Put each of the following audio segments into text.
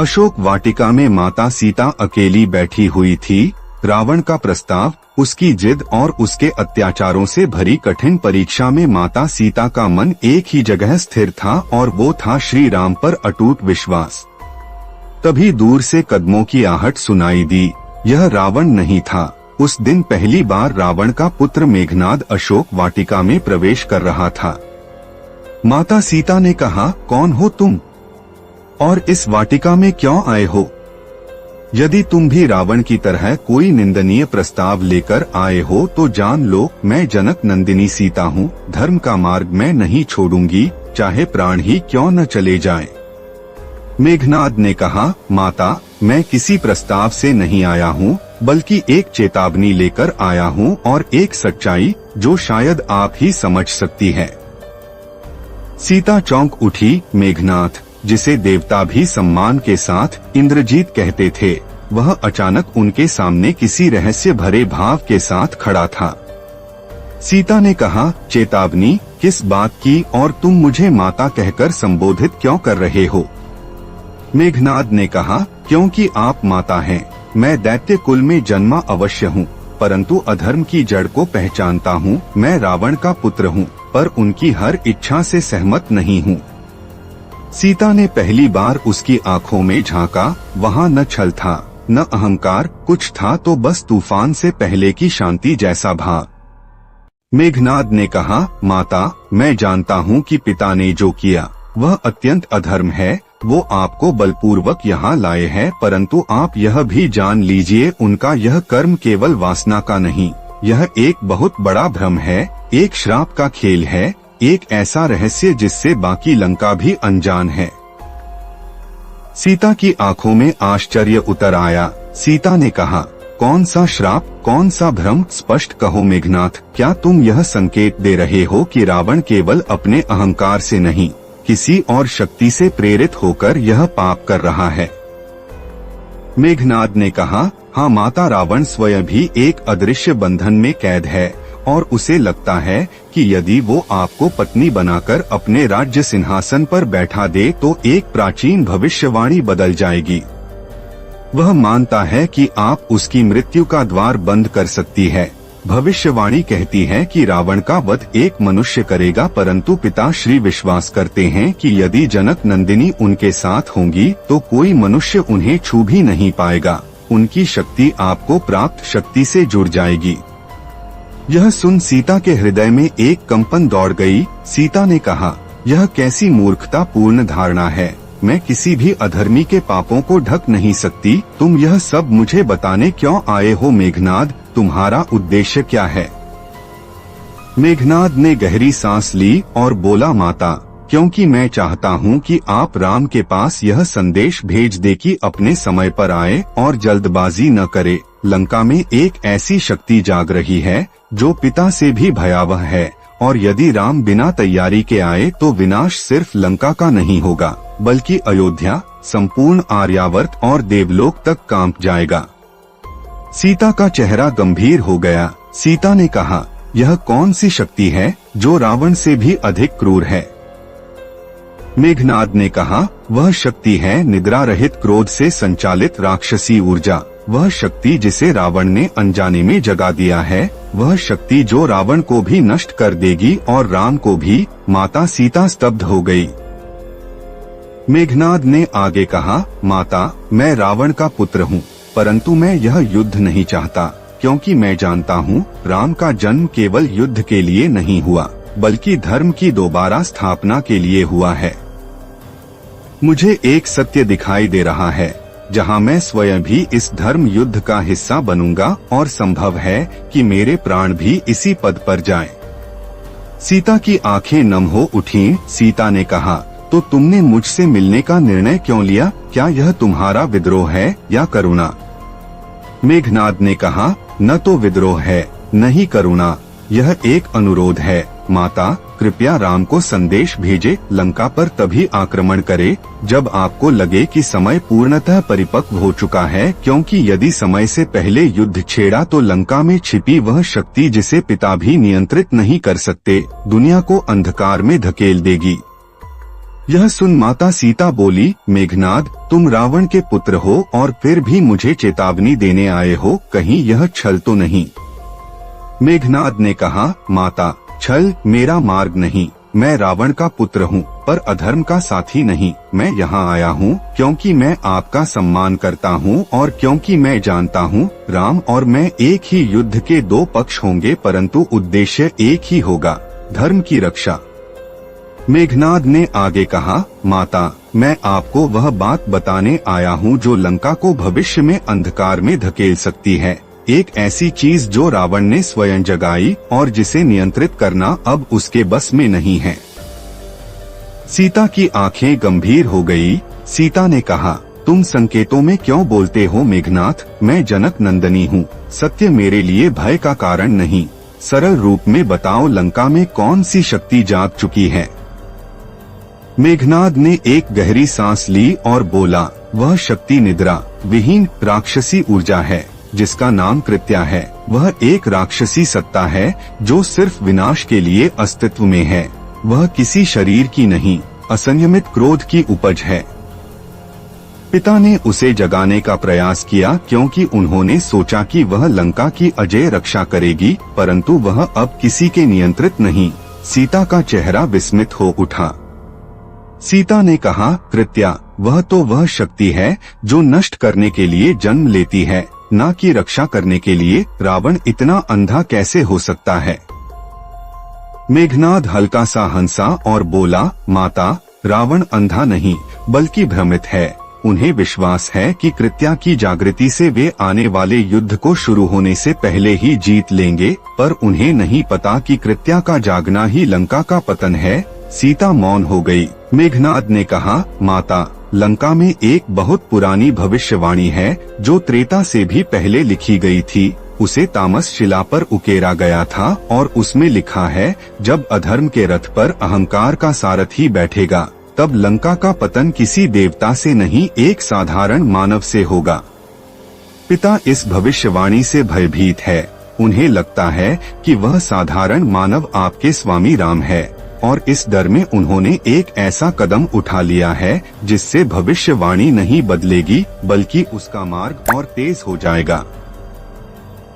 अशोक वाटिका में माता सीता अकेली बैठी हुई थी। रावण का प्रस्ताव, उसकी जिद और उसके अत्याचारों से भरी कठिन परीक्षा में माता सीता का मन एक ही जगह स्थिर था और वो था श्री राम पर अटूट विश्वास। तभी दूर से कदमों की आहट सुनाई दी। यह रावण नहीं था। उस दिन पहली बार रावण का पुत्र मेघनाद अशोक वाटिका में प्रवेश कर रहा था। माता सीता ने कहा, कौन हो तुम और इस वाटिका में क्यों आए हो? यदि तुम भी रावण की तरह कोई निंदनीय प्रस्ताव लेकर आए हो तो जान लो, मैं जनक नंदिनी सीता हूँ। धर्म का मार्ग मैं नहीं छोड़ूंगी, चाहे प्राण ही क्यों न चले जाएं। मेघनाद ने कहा, माता, मैं किसी प्रस्ताव से नहीं आया हूँ, बल्कि एक चेतावनी लेकर आया हूँ और एक सच्चाई जो शायद आप ही समझ सकती है। सीता चौंक उठी। मेघनाथ, जिसे देवता भी सम्मान के साथ इंद्रजीत कहते थे, वह अचानक उनके सामने किसी रहस्य भरे भाव के साथ खड़ा था। सीता ने कहा, चेतावनी किस बात की और तुम मुझे माता कहकर संबोधित क्यों कर रहे हो? मेघनाद ने कहा, क्योंकि आप माता हैं। मैं दैत्य कुल में जन्मा अवश्य हूँ, परंतु अधर्म की जड़ को पहचानता हूँ। मैं रावण का पुत्र हूँ, पर उनकी हर इच्छा से सहमत नहीं हूँ। सीता ने पहली बार उसकी आंखों में झांका। वहाँ न छल था, न अहंकार, कुछ था तो बस तूफान से पहले की शांति जैसा भाव। मेघनाद ने कहा, माता, मैं जानता हूँ कि पिता ने जो किया वह अत्यंत अधर्म है। वो आपको बलपूर्वक यहाँ लाए हैं, परंतु आप यह भी जान लीजिए, उनका यह कर्म केवल वासना का नहीं, यह एक बहुत बड़ा भ्रम है, एक श्राप का खेल है, एक ऐसा रहस्य जिससे बाकी लंका भी अनजान है। सीता की आंखों में आश्चर्य उतर आया। सीता ने कहा, कौन सा श्राप, कौन सा भ्रम? स्पष्ट कहो मेघनाथ, क्या तुम यह संकेत दे रहे हो कि रावण केवल अपने अहंकार से नहीं, किसी और शक्ति से प्रेरित होकर यह पाप कर रहा है? मेघनाद ने कहा, हाँ माता, रावण स्वयं भी एक अदृश्य बंधन में कैद है और उसे लगता है कि यदि वो आपको पत्नी बनाकर अपने राज्य सिंहासन पर बैठा दे तो एक प्राचीन भविष्यवाणी बदल जाएगी। वह मानता है कि आप उसकी मृत्यु का द्वार बंद कर सकती है। भविष्यवाणी कहती है कि रावण का वध एक मनुष्य करेगा, परंतु पिता श्री विश्वास करते हैं कि यदि जनक नंदिनी उनके साथ होंगी तो कोई मनुष्य उन्हें छू भी नहीं पाएगा। उनकी शक्ति आपको प्राप्त शक्ति से जुड़ जाएगी। यह सुन सीता के हृदय में एक कंपन दौड़ गई। सीता ने कहा, यह कैसी मूर्खता पूर्ण धारणा है। मैं किसी भी अधर्मी के पापों को ढक नहीं सकती। तुम यह सब मुझे बताने क्यों आए हो मेघनाद? तुम्हारा उद्देश्य क्या है? मेघनाद ने गहरी सांस ली और बोला, माता, क्योंकि मैं चाहता हूँ कि आप राम के पास यह संदेश भेज दे कि अपने समय पर आए और जल्दबाजी न करे। लंका में एक ऐसी शक्ति जाग रही है जो पिता से भी भयावह है, और यदि राम बिना तैयारी के आए तो विनाश सिर्फ लंका का नहीं होगा, बल्कि अयोध्या, संपूर्ण आर्यावर्त और देवलोक तक कांप जाएगा। सीता का चेहरा गंभीर हो गया। सीता ने कहा, यह कौन सी शक्ति है जो रावण से भी अधिक क्रूर है? मेघनाद ने कहा, वह शक्ति है निद्रा रहित क्रोध से संचालित राक्षसी ऊर्जा। वह शक्ति जिसे रावण ने अनजाने में जगा दिया है, वह शक्ति जो रावण को भी नष्ट कर देगी और राम को भी। माता सीता स्तब्ध हो गई। मेघनाद ने आगे कहा, माता, मैं रावण का पुत्र हूँ, परंतु मैं यह युद्ध नहीं चाहता, क्योंकि मैं जानता हूँ राम का जन्म केवल युद्ध के लिए नहीं हुआ, बल्कि धर्म की दोबारा स्थापना के लिए हुआ है। मुझे एक सत्य दिखाई दे रहा है जहाँ मैं स्वयं भी इस धर्म युद्ध का हिस्सा बनूंगा, और संभव है कि मेरे प्राण भी इसी पद पर जाएं। सीता की आंखें नम हो उठीं। सीता ने कहा, तो तुमने मुझसे मिलने का निर्णय क्यों लिया? क्या यह तुम्हारा विद्रोह है या करुणा? मेघनाद ने कहा, न तो विद्रोह है, न ही करुणा, यह एक अनुरोध है। माता, कृपया राम को संदेश भेजे, लंका पर तभी आक्रमण करे जब आपको लगे कि समय पूर्णतः परिपक्व हो चुका है, क्योंकि यदि समय से पहले युद्ध छेड़ा तो लंका में छिपी वह शक्ति जिसे पिता भी नियंत्रित नहीं कर सकते, दुनिया को अंधकार में धकेल देगी। यह सुन माता सीता बोली, मेघनाद, तुम रावण के पुत्र हो और फिर भी मुझे चेतावनी देने आए हो, कहीं यह छल तो नहीं? मेघनाद ने कहा, माता, छल मेरा मार्ग नहीं। मैं रावण का पुत्र हूँ, पर अधर्म का साथी नहीं। मैं यहाँ आया हूँ क्योंकि मैं आपका सम्मान करता हूँ और क्योंकि मैं जानता हूँ राम और मैं एक ही युद्ध के दो पक्ष होंगे, परंतु उद्देश्य एक ही होगा, धर्म की रक्षा। मेघनाद ने आगे कहा, माता, मैं आपको वह बात बताने आया हूँ जो लंका को भविष्य में अंधकार में धकेल सकती है। एक ऐसी चीज जो रावण ने स्वयं जगाई और जिसे नियंत्रित करना अब उसके बस में नहीं है। सीता की आंखें गंभीर हो गई। सीता ने कहा, तुम संकेतों में क्यों बोलते हो मेघनाथ? मैं जनक नंदनी हूँ। सत्य मेरे लिए भय का कारण नहीं। सरल रूप में बताओ, लंका में कौन सी शक्ति जाग चुकी है? मेघनाद ने एक गहरी सांस ली और बोला, वह शक्ति निद्रा विहीन राक्षसी ऊर्जा है जिसका नाम कृत्या है। वह एक राक्षसी सत्ता है जो सिर्फ विनाश के लिए अस्तित्व में है। वह किसी शरीर की नहीं, असंयमित क्रोध की उपज है। पिता ने उसे जगाने का प्रयास किया क्योंकि उन्होंने सोचा कि वह लंका की अजेय रक्षा करेगी, परंतु वह अब किसी के नियंत्रित नहीं। सीता का चेहरा विस्मित हो उठा। सीता ने कहा, कृत्या, वह तो वह शक्ति है जो नष्ट करने के लिए जन्म लेती है, न कि रक्षा करने के लिए। रावण इतना अंधा कैसे हो सकता है? मेघनाद हल्का सा हंसा और बोला, माता, रावण अंधा नहीं बल्कि भ्रमित है। उन्हें विश्वास है कि कृत्या की जागृति से वे आने वाले युद्ध को शुरू होने से पहले ही जीत लेंगे, पर उन्हें नहीं पता कि कृत्या का जागना ही लंका का पतन है। सीता मौन हो गई। मेघनाद ने कहा, माता, लंका में एक बहुत पुरानी भविष्यवाणी है जो त्रेता से भी पहले लिखी गई थी। उसे तामस शिला पर उकेरा गया था और उसमें लिखा है, जब अधर्म के रथ पर अहंकार का सारथी बैठेगा तब लंका का पतन किसी देवता से नहीं, एक साधारण मानव से होगा। पिता इस भविष्यवाणी से भयभीत है। उन्हें लगता है कि वह साधारण मानव आपके स्वामी राम है और इस डर में उन्होंने एक ऐसा कदम उठा लिया है जिससे भविष्यवाणी नहीं बदलेगी बल्कि उसका मार्ग और तेज हो जाएगा।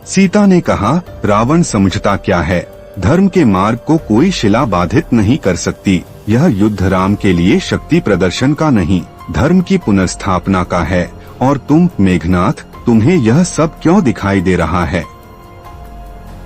सीता ने कहा, रावण समझता क्या है? धर्म के मार्ग को कोई शिला बाधित नहीं कर सकती। यह युद्ध राम के लिए शक्ति प्रदर्शन का नहीं, धर्म की पुनर्स्थापना का है। और तुम मेघनाथ, तुम्हें यह सब क्यों दिखाई दे रहा है?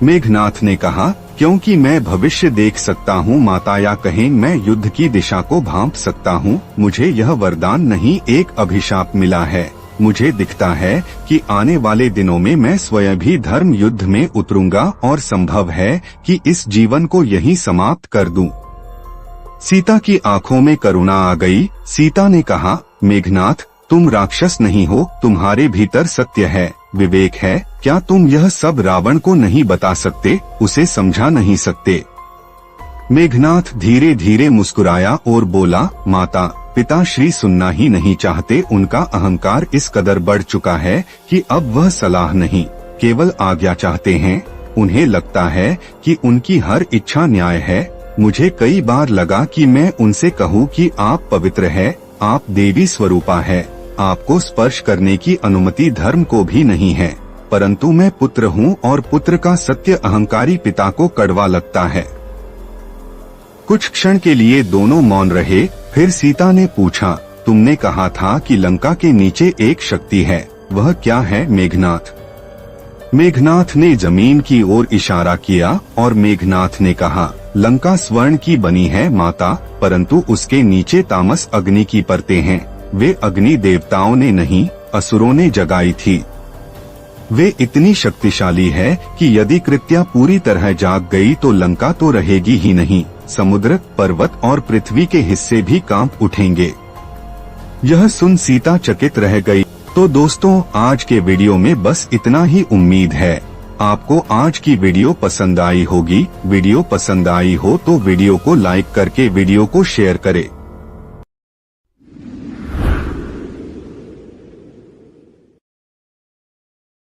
मेघनाथ ने कहा, क्योंकि मैं भविष्य देख सकता हूँ माता, या कहें मैं युद्ध की दिशा को भांप सकता हूँ। मुझे यह वरदान नहीं, एक अभिशाप मिला है। मुझे दिखता है कि आने वाले दिनों में मैं स्वयं भी धर्म युद्ध में उतरूंगा और संभव है कि इस जीवन को यहीं समाप्त कर दूं। सीता की आंखों में करुणा आ गई। सीता ने कहा, मेघनाथ, तुम राक्षस नहीं हो, तुम्हारे भीतर सत्य है, विवेक है। क्या तुम यह सब रावण को नहीं बता सकते, उसे समझा नहीं सकते? मेघनाथ धीरे धीरे मुस्कुराया और बोला, माता, पिता श्री सुनना ही नहीं चाहते। उनका अहंकार इस कदर बढ़ चुका है कि अब वह सलाह नहीं, केवल आज्ञा चाहते हैं। उन्हें लगता है कि उनकी हर इच्छा न्याय है। मुझे कई बार लगा कि मैं उनसे कहूँ कि आप पवित्र है, आप देवी स्वरूपा है, आपको स्पर्श करने की अनुमति धर्म को भी नहीं है, परंतु मैं पुत्र हूँ और पुत्र का सत्य अहंकारी पिता को कड़वा लगता है। कुछ क्षण के लिए दोनों मौन रहे। फिर सीता ने पूछा, तुमने कहा था कि लंका के नीचे एक शक्ति है, वह क्या है मेघनाथ? मेघनाथ ने जमीन की ओर इशारा किया और मेघनाथ ने कहा, लंका स्वर्ण की बनी है माता, परंतु उसके नीचे तामस अग्नि की परतें हैं। वे अग्नि देवताओं ने नहीं, असुरों ने जगाई थी। वे इतनी शक्तिशाली है कि यदि कृत्या पूरी तरह जाग गई तो लंका तो रहेगी ही नहीं, समुद्र, पर्वत और पृथ्वी के हिस्से भी कांप उठेंगे। यह सुन सीता चकित रह गई। तो दोस्तों, आज के वीडियो में बस इतना ही। उम्मीद है आपको आज की वीडियो पसंद आई होगी। वीडियो पसंद आई हो तो वीडियो को लाइक करके वीडियो को शेयर करें।